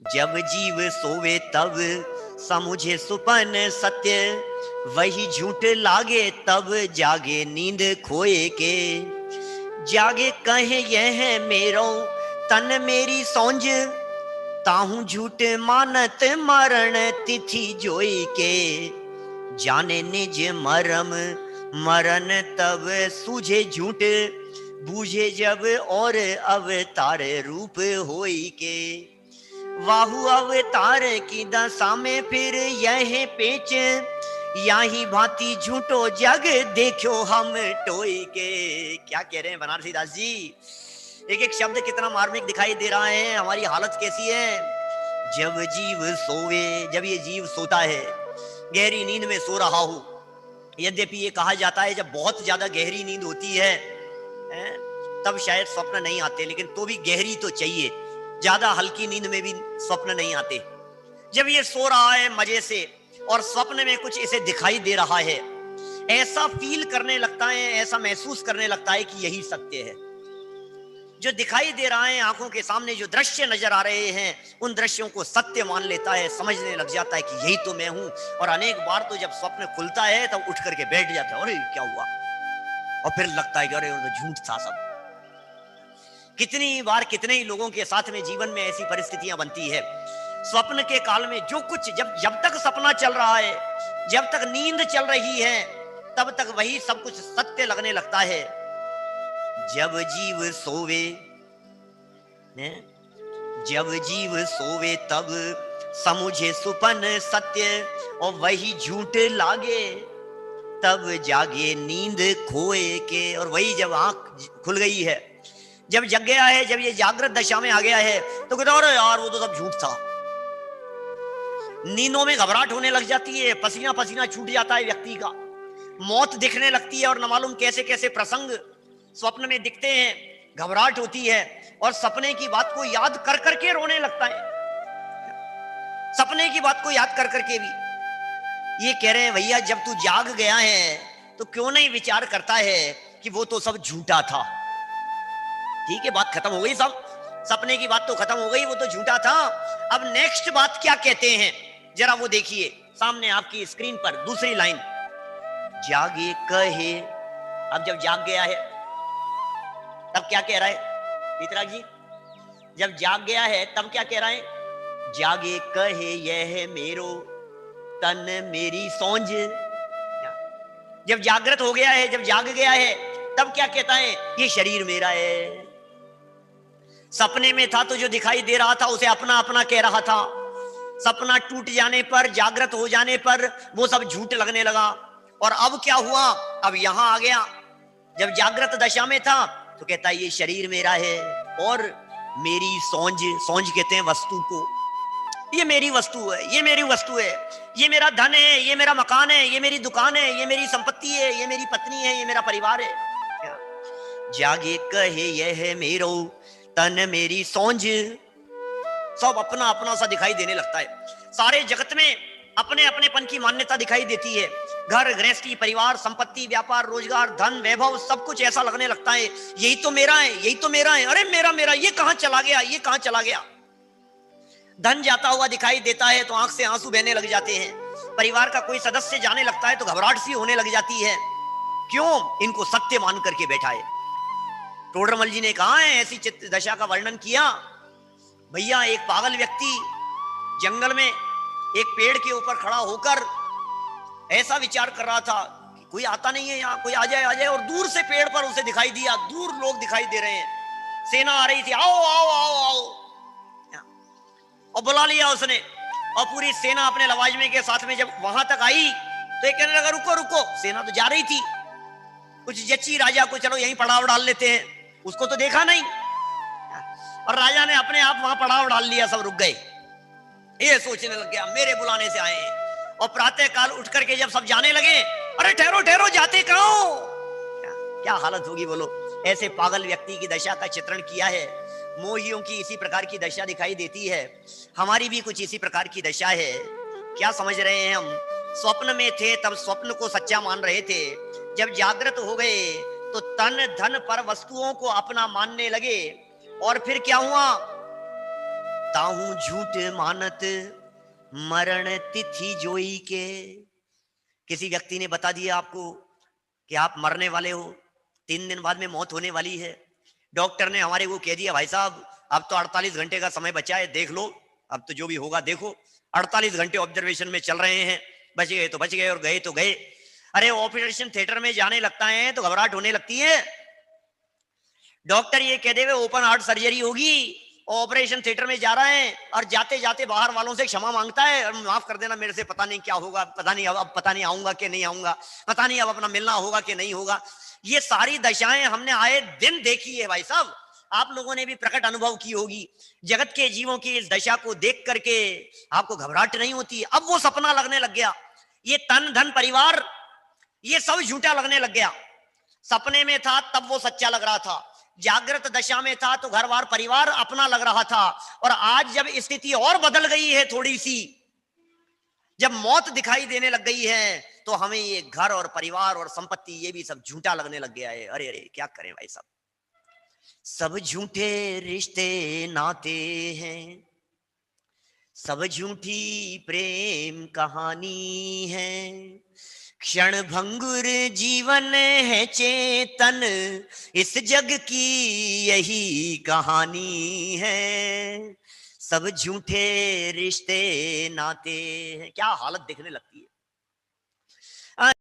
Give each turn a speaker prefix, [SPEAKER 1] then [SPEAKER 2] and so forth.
[SPEAKER 1] जब जीव सोवे तब समुझे सुपन सत्य, वही झूठ लागे तब जागे नींद खोए के। जागे कहे यह है मेरो तन मेरी सौंज, ताहू झूठ मानत मरण तिथि जोई के। जाने निज मरम मरण तब सूझे झूठ, बूझे जब और अवतार रूप होई के। वाहु अवतार की दशा में फिर यह पेच, याही भांति झूठो जग देखो हम टोई के। क्या कह रहे हैं बनारसी दास जी, एक एक शब्द कितना मार्मिक दिखाई दे रहा है। हमारी हालत कैसी है। जब जीव सोवे, जब ये जीव सोता है, गहरी नींद में सो रहा हो। यद्यपि ये कहा जाता है जब बहुत ज्यादा गहरी नींद होती है, तब शायद स्वप्न नहीं आते, लेकिन तो भी गहरी तो चाहिए। ज्यादा हल्की नींद में भी स्वप्न नहीं आते। जब ये सो रहा है मजे से और स्वप्न में कुछ इसे दिखाई दे रहा है, ऐसा फील करने लगता है, ऐसा महसूस करने लगता है कि यही सत्य है। जो दिखाई दे रहा है आंखों के सामने, जो दृश्य नजर आ रहे हैं, उन दृश्यों को सत्य मान लेता है, समझने लग जाता है कि यही तो मैं हूं। और अनेक बार तो जब स्वप्न खुलता है तब उठ करके बैठ जाता है, अरे क्या हुआ, और फिर लगता है कि अरे तो झूठ था सब। कितनी बार कितने ही लोगों के साथ में जीवन में ऐसी परिस्थितियां बनती है। स्वप्न के काल में जो कुछ, जब तक सपना चल रहा है, जब तक नींद चल रही है, तब तक वही सब कुछ सत्य लगने लगता है। जब जीव सोवे, जब जीव सोवे तब समुझे सुपन सत्य, और वही झूठ लागे तब जागे नींद खोए के। और वही जब आंख खुल गई है, जब जग गया है, जब ये जागृत दशा में आ गया है, तो कहता अरे यार वो तो सब झूठ था। नींदों में घबराहट होने लग जाती है, पसीना पसीना छूट जाता है व्यक्ति का, मौत दिखने लगती है, और न मालूम कैसे कैसे प्रसंग स्वप्न में दिखते हैं। घबराहट होती है और सपने की बात को याद कर करके रोने लगता है। सपने की बात को याद कर करके भी ये कह रहे हैं भैया जब तू जाग गया है तो क्यों नहीं विचार करता है कि वो तो सब झूठा था। ठीक है, बात खत्म हो गई, सब सपने की बात तो खत्म हो गई, वो तो झूठा था। अब नेक्स्ट बात क्या कहते हैं जरा वो देखिए सामने आपकी स्क्रीन पर, दूसरी लाइन। जागे कहे, अब जब जाग गया है तब क्या कह रहा है वितराग जी, जब जाग गया है तब क्या कह रहा है। जागे कहे यह मेरो तन मेरी सौंज। जब जागृत हो गया है, जब जाग गया है, तब क्या कहता है, ये शरीर मेरा है। सपने में था तो जो दिखाई दे रहा था उसे अपना अपना कह रहा था। सपना टूट जाने पर, जागृत हो जाने पर वो सब झूठ लगने लगा। और अब क्या हुआ, अब यहां आ गया। जब जागृत दशा में था तो कहता है ये शरीर मेरा है, और मेरी सौंज, सौंज कहते हैं वस्तु को, ये मेरी वस्तु है, ये मेरी वस्तु है, ये मेरा धन है, ये मेरा मकान है, ये मेरी दुकान है, ये मेरी संपत्ति है, ये मेरी पत्नी है, ये मेरा परिवार है। जागे कहे यह मेरो तन मेरी सौंज। सब अपना अपना सा दिखाई देने लगता है। सारे जगत में अपने अपनेपन की मान्यता दिखाई देती है। घर गृहस्थी, परिवार, संपत्ति, व्यापार, रोजगार, धन, वैभव, सब कुछ ऐसा लगने लगता है यही तो मेरा है, यही तो मेरा है, अरे मेरा मेरा, ये कहां चला गया, ये कहां चला गया। धन जाता हुआ दिखाई देता है तो आंख से आंसू बहने लग जाते हैं। परिवार का कोई सदस्य जाने लगता है तो घबराहट सी होने लग जाती है। क्यों, इनको सत्य मान करके बैठा है। टोडरमल जी ने कहा है, ऐसी चित्त दशा का वर्णन किया। भैया एक पागल व्यक्ति जंगल में एक पेड़ के ऊपर खड़ा होकर ऐसा विचार कर रहा था कि कोई आता नहीं है यहाँ, कोई आ जाए आ जाए, और दूर से पेड़ पर उसे दिखाई दिया, दूर लोग दिखाई दे रहे हैं, सेना आ रही थी, आओ आओ आओ आओ, और बुला लिया उसने। और पूरी सेना अपने लवाजमे के साथ में जब वहां तक आई तो एक कहने लगा रुको रुको, सेना तो जा रही थी, कुछ जच्ची राजा को चलो यहीं पड़ाव डाल लेते हैं, उसको तो देखा नहीं। और राजा ने अपने आप वहां पड़ाव डाल लिया, सब रुक गए। ये सोचने लग गया मेरे बुलाने से आए हैं। और प्रातः काल उठ करके जब सब जाने लगे, अरे ठहरो ठहरो, जाते कहां हो। क्या हालत होगी बोलो। ऐसे पागल व्यक्ति की दशा का चित्रण किया है। मोहियों की इसी प्रकार की दशा दिखाई देती है। हमारी भी कुछ इसी प्रकार की दशा है। क्या समझ रहे हैं हम, स्वप्न में थे तब स्वप्न को सच्चा मान रहे थे, जब जागृत हो गए तो तन धन पर वस्तुओं को अपना मानने लगे। और फिर क्या हुआ, ताहू झूठ मानत मरण तिथि जोई के। किसी व्यक्ति ने बता दिया आपको कि आप मरने वाले हो, 3 दिन बाद में मौत होने वाली है। डॉक्टर ने हमारे को कह दिया भाई साहब अब तो 48 घंटे का समय बचा है, देख लो अब तो जो भी होगा देखो। 48 घंटे ऑब्जर्वेशन में चल रहे हैं, बच गए तो बच गए और गए तो गए। अरे ऑपरेशन थिएटर में जाने लगता है तो घबराहट होने लगती है। डॉक्टर ये कह दे ओपन हार्ट सर्जरी होगी, ऑपरेशन थिएटर में जा रहे हैं और जाते जाते बाहर वालों से क्षमा मांगता है, और माफ कर देना मेरे से पता नहीं क्या होगा, पता नहीं अब पता नहीं आऊंगा कि नहीं आऊंगा, पता नहीं अब अपना मिलना होगा कि नहीं होगा। ये सारी दशाएं हमने आए दिन देखी है भाई साहब, आप लोगों ने भी प्रकट अनुभव की होगी। जगत के जीवों की इस दशा को देख करके आपको घबराहट नहीं होती। अब वो सपना लगने लग गया, ये तन धन परिवार ये सब झूठा लगने लग गया। सपने में था तब वो सच्चा लग रहा था, जागृत दशा में था तो घर बार परिवार अपना लग रहा था, और आज जब स्थिति और बदल गई है थोड़ी सी, जब मौत दिखाई देने लग गई है तो हमें ये घर और परिवार और संपत्ति ये भी सब झूठा लगने लग गया है। अरे अरे क्या करें भाई साहब, सब झूठे रिश्ते नाते हैं, सब झूठी प्रेम कहानी है, क्षण भंगुर जीवन है चेतन, इस जग की यही कहानी है, सब झूठे रिश्ते नाते हैं। क्या हालत दिखने लगती